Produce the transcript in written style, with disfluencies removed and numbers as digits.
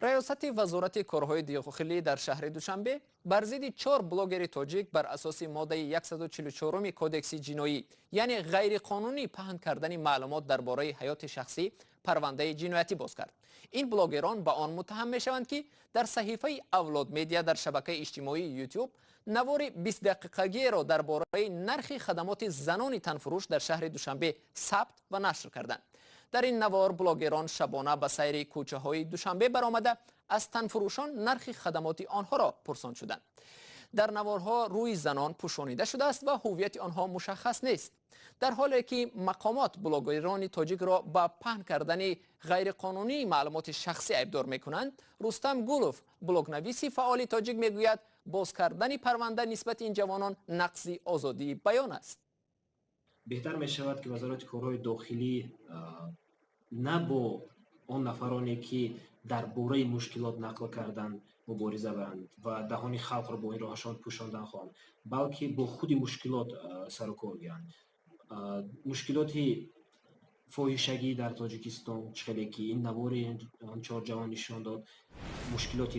ریاست وزارت کارهای داخلی در شهر دوشنبه بر ضد 4 بلاگر تاجیک بر اساس ماده 144 کودکس جنایی یعنی غیر قانونی پهن کردن معلومات درباره حیات شخصی پرونده جنایتی باز کرد. این بلاگران به آن متهم می شوند که در صحیفه اولاد میدیا در شبکه اجتماعی یوتیوب نوار 20 دقیقگی را درباره نرخ خدمات زنان تنفروش در شهر دوشنبه ثبت و نشر کردند. در این نوار بلاگران شبانه به سیر کوچه های دوشنبه برآمده از تنفروشان نرخ خدمات آنها را پرسان شدند. در نوارها روی زنان پوشانیده شده است و هویت آنها مشخص نیست. در حالی که مقامات بلاگران تاجیک را با پهن کردن غیرقانونی معلومات شخصی ابدار میکنند، رستم گولوف بلاگنویس فعال تاجیک میگوید باز کردن پرونده نسبت این جوانان نقض آزادی بیان است. بهتر می شود که وزارت کارهای داخلی نه با آن نفرانی که در باره مشکلات نقل کردن مبارزه برند و دهان خلق را با این راهشان پوشاندن خواهند، بلکه با خود مشکلات سر و کار گیرند. مشکلات فاحشگی در تاجیکستان چخیلی که این نوار آن 4 جوان نشان داد، مشکلات